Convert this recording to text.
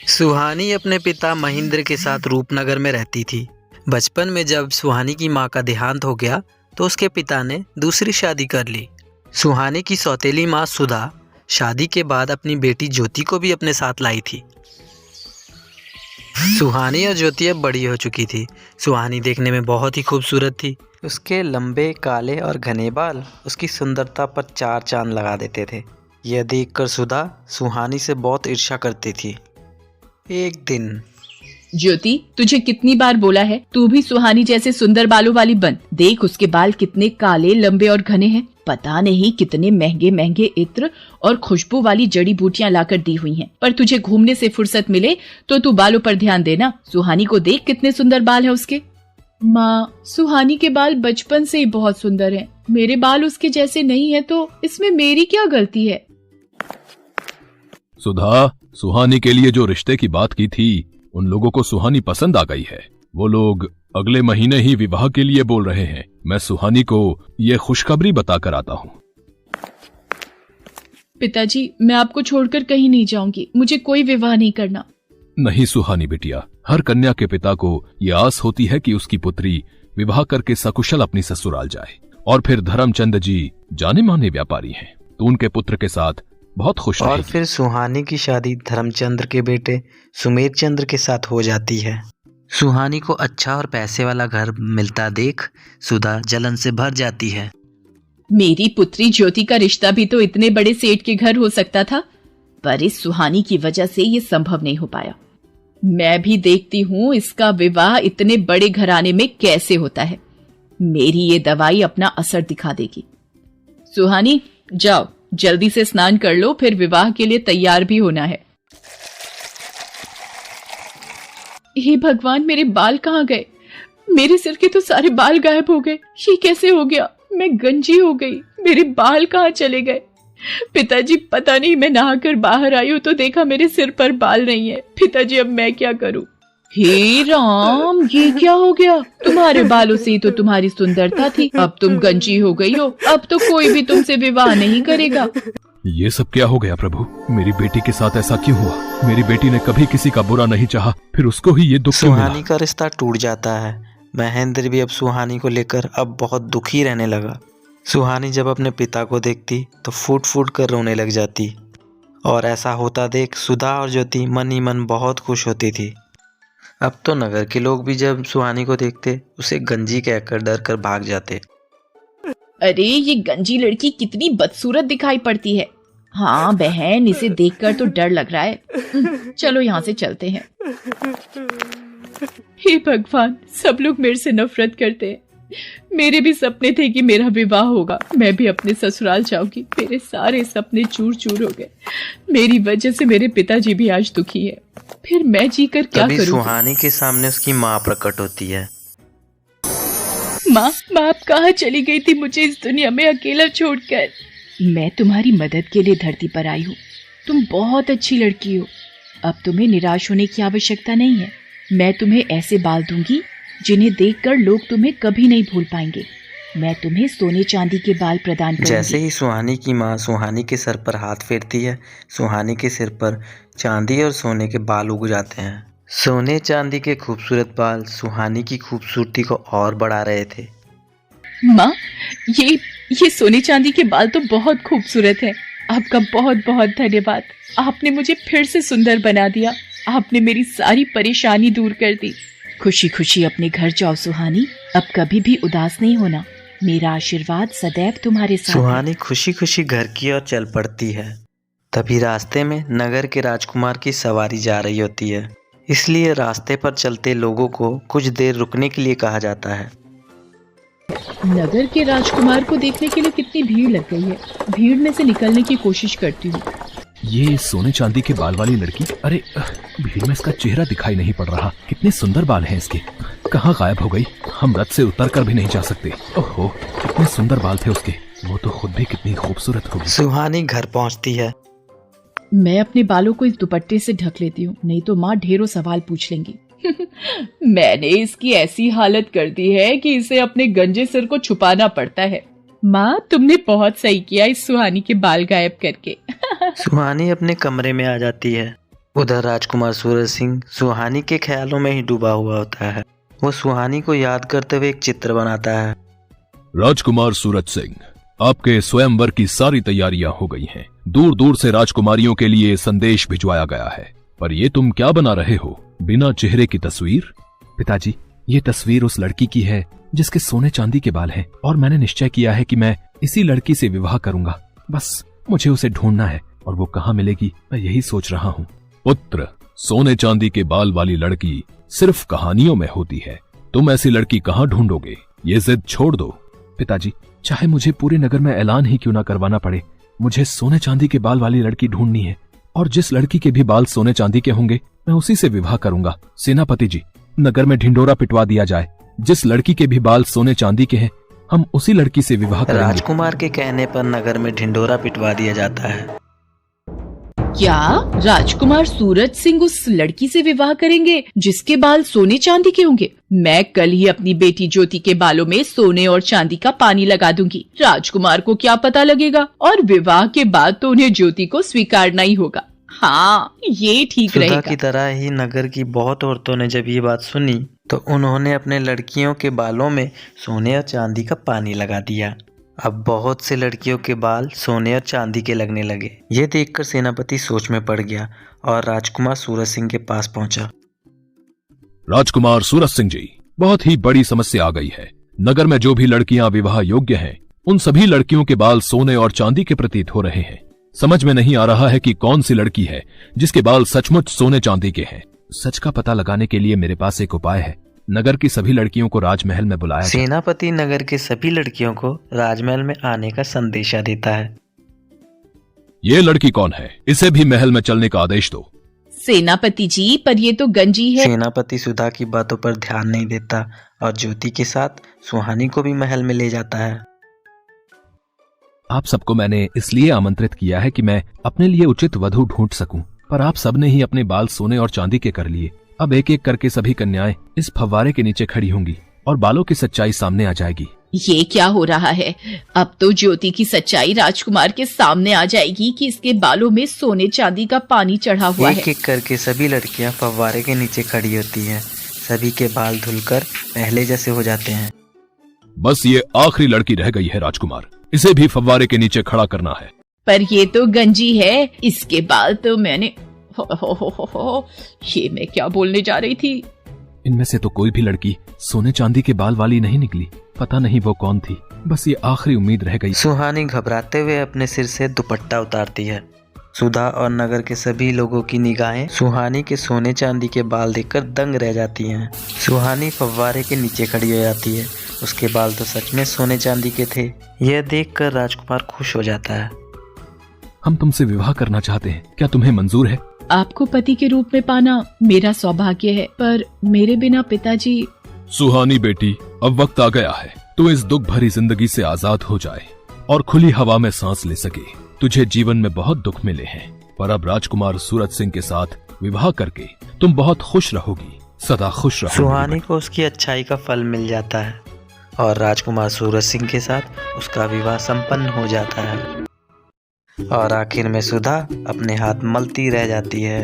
सुहानी अपने पिता महेंद्र के साथ रूपनगर में रहती थी। बचपन में जब सुहानी की मां का देहांत हो गया तो उसके पिता ने दूसरी शादी कर ली। सुहानी की सौतेली मां सुधा शादी के बाद अपनी बेटी ज्योति को भी अपने साथ लाई थी। सुहानी और ज्योति अब बड़ी हो चुकी थी। सुहानी देखने में बहुत ही खूबसूरत थी। उसके लंबे काले और घने बाल उसकी सुंदरता पर चार चांद लगा देते थे। यह देखकर सुधा सुहानी से बहुत ईर्ष्या करती थी। एक दिन, ज्योति, तुझे कितनी बार बोला है तू भी सुहानी जैसे सुंदर बालों वाली बन। देख उसके बाल कितने काले, लंबे और घने हैं। पता नहीं कितने महंगे महंगे इत्र और खुशबू वाली जड़ी बूटियां लाकर दी हुई हैं। पर तुझे घूमने से फुर्सत मिले तो तू बालों पर ध्यान देना। सुहानी को देख कितने सुंदर बाल है उसके। माँ, सुहानी के बाल बचपन से ही बहुत सुंदर हैं। मेरे बाल उसके जैसे नहीं है तो इसमें मेरी क्या गलती है? सुधा, सुहानी के लिए जो रिश्ते की बात की थी उन लोगों को सुहानी पसंद आ गई है। वो लोग अगले महीने ही विवाह के लिए बोल रहे हैं। मैं सुहानी को ये खुशखबरी बताकर आता हूँ। पिताजी, मैं आपको छोड़कर कहीं नहीं जाऊंगी। मुझे कोई विवाह नहीं करना। नहीं सुहानी बिटिया, हर कन्या के पिता को ये आस होती है कि उसकी पुत्री विवाह करके सकुशल अपनी ससुराल जाए। और फिर धर्मचंद जी जाने माने व्यापारी हैं, तो उनके पुत्र के साथ बहुत खुश और रहेगी। फिर सुहानी की शादी धर्मचंद्र के बेटे सुमेर चंद्र के साथ हो जाती है। सुहानी को अच्छा और पैसे वाला घर मिलता देख सुधा जलन से भर जाती है। मेरी पुत्री ज्योति का रिश्ता भी तो इतने बड़े सेठ के घर हो सकता था, पर इस सुहानी की वजह से ये संभव नहीं हो पाया। मैं भी देखती हूँ इसका विवाह इतने बड़े घराने में कैसे होता है। मेरी ये दवाई अपना असर दिखा देगी। सुहानी, जाओ जल्दी से स्नान कर लो, फिर विवाह के लिए तैयार भी होना है। हे भगवान, मेरे बाल कहाँ गए? मेरे सिर के तो सारे बाल गायब हो गए। ये कैसे हो गया? मैं गंजी हो गई। मेरे बाल कहाँ चले गए? पिताजी, पता नहीं, मैं नहाकर बाहर आई हूँ तो देखा मेरे सिर पर बाल नहीं है। पिताजी, अब मैं क्या करूँ? हे राम, ये क्या हो गया? तुम्हारे बालों से ही तो तुम्हारी सुंदरता थी, अब तुम गंजी हो गई हो। अब तो कोई भी तुमसे विवाह नहीं करेगा। ये सब क्या हो गया प्रभु? मेरी बेटी के साथ ऐसा क्यों हुआ? मेरी बेटी ने कभी किसी का बुरा नहीं चाहा, फिर उसको ही ये दुख क्यों मिला? सुहानी का रिश्ता टूट जाता है। महेंद्र भी अब सुहानी को लेकर अब बहुत दुखी रहने लगा। सुहानी जब अपने पिता को देखती तो फूट फूट कर रोने लग जाती। और ऐसा होता देख सुधा और ज्योति मन ही मन बहुत खुश होती थी। अब तो नगर के लोग भी जब सुहानी को देखते उसे गंजी कहकर डर कर भाग जाते। अरे, ये गंजी लड़की कितनी बदसूरत दिखाई पड़ती है। हाँ बहन, इसे देखकर तो डर लग रहा है। चलो यहाँ से चलते हैं। हे भगवान, सब लोग मेरे से नफरत करते हैं। मेरे भी सपने थे कि मेरा विवाह होगा, मैं भी अपने ससुराल जाऊंगी। मेरे सारे सपने चूर चूर हो गए। मेरी वजह से मेरे पिताजी भी आज दुखी है। फिर मैं जीकर क्या करूं? सुहानी के सामने उसकी माँ प्रकट होती है। माँ, आप कहाँ चली गई थी मुझे इस दुनिया में अकेला छोड़कर? मैं तुम्हारी मदद के लिए धरती पर आई हूँ। तुम बहुत अच्छी लड़की हो। अब तुम्हें निराश होने की आवश्यकता नहीं है। मैं तुम्हें ऐसे बाल दूंगी जिन्हें देखकर लोग तुम्हें कभी नहीं भूल पाएंगे। मैं तुम्हें सोने चांदी के बाल प्रदान करूंगी। जैसे ही सुहानी की माँ सुहानी के सर पर हाथ फेरती है, सुहानी के सिर पर चांदी और सोने के बाल उग जाते हैं। सोने चांदी के खूबसूरत बाल सुहानी की खूबसूरती को और बढ़ा रहे थे। माँ, ये सोने चांदी के बाल तो बहुत खूबसूरत है। आपका बहुत बहुत धन्यवाद। आपने मुझे फिर से सुंदर बना दिया। आपने मेरी सारी परेशानी दूर कर दी। खुशी खुशी अपने घर जाओ सुहानी। अब कभी भी उदास नहीं होना। मेरा आशीर्वाद सदैव तुम्हारे साथ है। सुहानी खुशी खुशी घर की ओर चल पड़ती है। तभी रास्ते में नगर के राजकुमार की सवारी जा रही होती है, इसलिए रास्ते पर चलते लोगों को कुछ देर रुकने के लिए कहा जाता है। नगर के राजकुमार को देखने के लिए कितनी भीड़ लग गई है। भीड़ में से निकलने की कोशिश करती हूँ। ये सोने चांदी के बाल वाली लड़की, अरे भीड़ में इसका चेहरा दिखाई नहीं पड़ रहा। कितने सुंदर बाल हैं इसके। कहाँ गायब हो गई? हम रथ से उतर कर भी नहीं जा सकते। ओहो, कितने सुंदर बाल थे उसके। वो तो खुद भी कितनी खूबसूरत होगी। सुहानी घर पहुँचती है। मैं अपने बालों को इस दुपट्टे से ढक लेती हूँ, नहीं तो माँ ढेरों सवाल पूछ लेंगी। मैंने इसकी ऐसी हालत कर दी है कि इसे अपने गंजे सिर को छुपाना पड़ता है। माँ, तुमने बहुत सही किया इस सुहानी के बाल गायब करके। सुहानी अपने कमरे में आ जाती है। उधर राजकुमार सूरज सिंह सुहानी के ख्यालों में ही डूबा हुआ होता है। वो सुहानी को याद करते हुए एक चित्र बनाता है। राजकुमार सूरज सिंह, आपके स्वयंवर की सारी तैयारियां हो गई हैं। दूर दूर से राजकुमारियों के लिए संदेश भिजवाया गया है। पर ये तुम क्या बना रहे हो? बिना चेहरे की तस्वीर? पिताजी, ये तस्वीर उस लड़की की है जिसके सोने चांदी के बाल हैं, और मैंने निश्चय किया है कि मैं इसी लड़की से विवाह करूंगा। बस मुझे उसे ढूंढना है, और वो कहाँ मिलेगी मैं यही सोच रहा हूँ। पुत्र, सोने चांदी के बाल वाली लड़की सिर्फ कहानियों में होती है। तुम ऐसी लड़की कहाँ ढूंढोगे? ये जिद छोड़ दो। पिताजी, चाहे मुझे पूरे नगर में ऐलान ही क्यों ना करवाना पड़े, मुझे सोने चांदी के बाल वाली लड़की ढूंढनी है, और जिस लड़की के भी बाल सोने चांदी के होंगे मैं उसी से विवाह करूंगा। सेनापति जी, नगर में ढिंडोरा पिटवा दिया जाए। जिस लड़की के भी बाल सोने चांदी के हैं हम उसी लड़की से विवाह करेंगे। राजकुमार के कहने पर नगर में ढिंडोरा पिटवा दिया जाता है। क्या राजकुमार सूरज सिंह उस लड़की से विवाह करेंगे जिसके बाल सोने चांदी के होंगे? मैं कल ही अपनी बेटी ज्योति के बालों में सोने और चांदी का पानी लगा दूंगी। राजकुमार को क्या पता लगेगा, और विवाह के बाद तो उन्हें ज्योति को स्वीकारना ही होगा। हाँ, ये ठीक सुधा रहेगा। की तरह ही नगर की बहुत औरतों ने जब ये बात सुनी तो उन्होंने अपने लड़कियों के बालों में सोने और चांदी का पानी लगा दिया। अब बहुत से लड़कियों के बाल सोने और चांदी के लगने लगे। ये देखकर सेनापति सोच में पड़ गया और राजकुमार सूरज सिंह के पास पहुंचा। राजकुमार सूरज सिंह जी, बहुत ही बड़ी समस्या आ गई है। नगर में जो भी लड़कियां विवाह योग्य हैं, उन सभी लड़कियों के बाल सोने और चांदी के प्रतीत हो रहे हैं। समझ में नहीं आ रहा है कि कौन सी लड़की है जिसके बाल सचमुच सोने चांदी के हैं। सच का पता लगाने के लिए मेरे पास एक उपाय है। नगर की सभी लड़कियों को राजमहल में बुलाया जाए। सेनापति नगर के सभी लड़कियों को राजमहल में आने का संदेशा देता है। ये लड़की कौन है? इसे भी महल में चलने का आदेश दो। सेनापति जी, पर ये तो गंजी है। सेनापति सुधा की बातों पर ध्यान नहीं देता और ज्योति के साथ सुहानी को भी महल में ले जाता है। आप सबको मैंने इसलिए आमंत्रित किया है कि मैं अपने लिए उचित वधू ढूंढ सकूं, पर आप सबने ही अपने बाल सोने और चांदी के कर लिए। अब एक एक करके सभी कन्याएं इस फव्वारे के नीचे खड़ी होंगी और बालों की सच्चाई सामने आ जाएगी। ये क्या हो रहा है? अब तो ज्योति की सच्चाई राजकुमार के सामने आ जाएगी कि इसके बालों में सोने चांदी का पानी चढ़ा हुआ है। एक एक करके सभी लड़कियां फव्वारे के नीचे खड़ी होती हैं। सभी के बाल धुलकर पहले जैसे हो जाते हैं। बस ये आखिरी लड़की रह गई है राजकुमार, इसे भी फव्वारे के नीचे खड़ा करना है। पर ये तो गंजी है, इसके बाल तो मैंने हो, ये मैं क्या बोलने जा रही थी। इनमें से तो कोई भी लड़की सोने चांदी के बाल वाली नहीं निकली। पता नहीं वो कौन थी। बस ये आखिरी उम्मीद रह गई। सुहानी घबराते हुए अपने सिर से दुपट्टा उतारती है। सुधा और नगर के सभी लोगों की निगाहें सुहानी के सोने चांदी के बाल देखकर दंग रह जाती हैं। सुहानी फव्वारे के नीचे खड़ी हो जाती है। उसके बाल तो सच में सोने चांदी के थे। यह देखकर राजकुमार खुश हो जाता है। हम तुमसे विवाह करना चाहते हैं, क्या तुम्हें मंजूर है? आपको पति के रूप में पाना मेरा सौभाग्य है, पर मेरे बिना पिताजी। सुहानी बेटी, अब वक्त आ गया है तू इस दुख भरी जिंदगी से आजाद हो जाए और खुली हवा में सांस ले सके। तुझे जीवन में बहुत दुख मिले हैं, पर अब राजकुमार सूरज सिंह के साथ विवाह करके तुम बहुत खुश रहोगी, सदा खुश रहोगी। सुहानी को उसकी अच्छाई का फल मिल जाता है और राजकुमार सूरज सिंह के साथ उसका विवाह संपन्न हो जाता है। और आखिर में सुधा अपने हाथ मलती रह जाती है।